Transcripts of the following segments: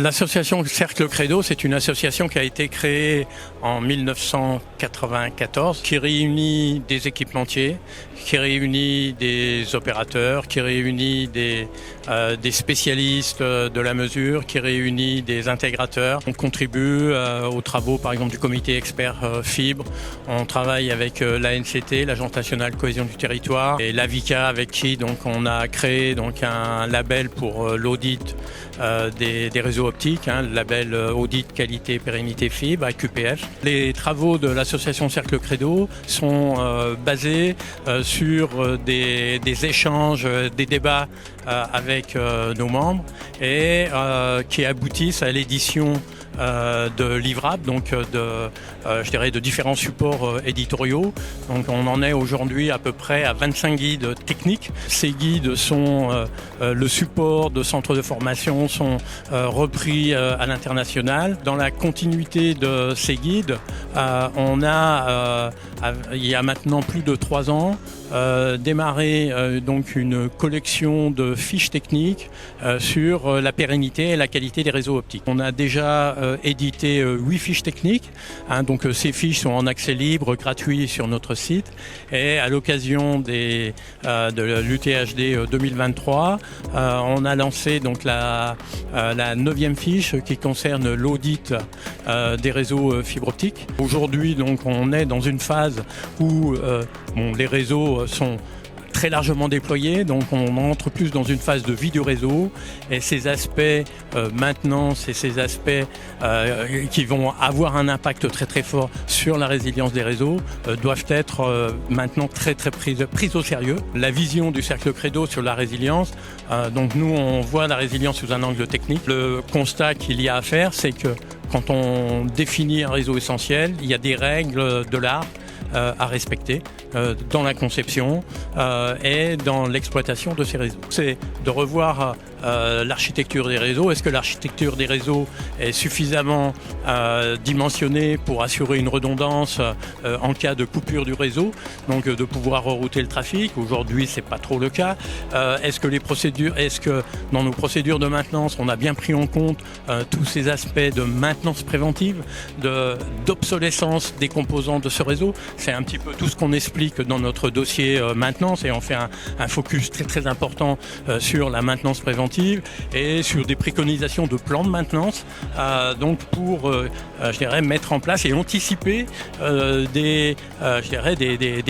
L'association Cercle Credo, c'est une association qui a été créée en 1994, qui réunit des équipementiers, qui réunit des opérateurs, qui réunit des spécialistes de la mesure, qui réunit des intégrateurs. On contribue aux travaux, par exemple, du comité expert fibre. On travaille avec l'ANCT, l'Agence nationale cohésion du territoire, et l'AVICA, avec qui donc on a créé donc un label pour l'audit des réseaux optiques, le label audit qualité pérennité fibre, AQPF. Les travaux de l'association Cercle Credo sont basés sur des échanges, des débats avec nos membres et qui aboutissent à l'édition de livrables, donc de différents supports éditoriaux. Donc on en est aujourd'hui à peu près à 25 guides techniques. Ces guides sont le support de centres de formation, sont repris à l'international. Dans la continuité de ces guides, on a, il y a maintenant plus de 3 ans, démarré donc une collection de fiches techniques sur la pérennité et la qualité des réseaux optiques. On a déjà édité 8 fiches techniques, donc ces fiches sont en accès libre, gratuit sur notre site, et à l'occasion de l'UTHD 2023, on a lancé donc la 9e fiche qui concerne l'audit des réseaux fibre optique. Aujourd'hui donc on est dans une phase où les réseaux sont très largement déployés, donc on entre plus dans une phase de vie du réseau, et ces aspects maintenance et ces aspects qui vont avoir un impact très très fort sur la résilience des réseaux doivent être maintenant très pris au sérieux. La vision du Cercle Credo sur la résilience, donc nous on voit la résilience sous un angle technique. Le constat qu'il y a à faire, c'est que quand on définit un réseau essentiel, il y a des règles de l'art à respecter dans la conception et dans l'exploitation de ces réseaux. C'est de revoir l'architecture des réseaux. Est-ce que l'architecture des réseaux est suffisamment dimensionnée pour assurer une redondance en cas de coupure du réseau, donc de pouvoir rerouter le trafic? Aujourd'hui, c'est pas trop le cas. Est-ce que dans nos procédures de maintenance, on a bien pris en compte tous ces aspects de maintenance préventive, d'obsolescence des composants de ce réseau? C'est un petit peu tout ce qu'on explique dans notre dossier maintenance, et on fait un focus très important sur la maintenance préventive et sur des préconisations de plans de maintenance, donc pour mettre en place et anticiper des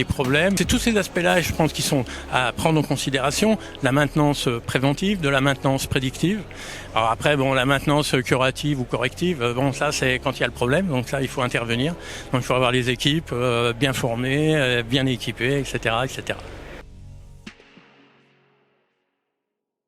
problèmes. C'est tous ces aspects-là, je pense, qui sont à prendre en considération. La maintenance préventive, de la maintenance prédictive. Alors après, la maintenance curative ou corrective, ça c'est quand il y a le problème, donc ça il faut intervenir. Donc il faut avoir les équipes bien formées, bien équipées, etc.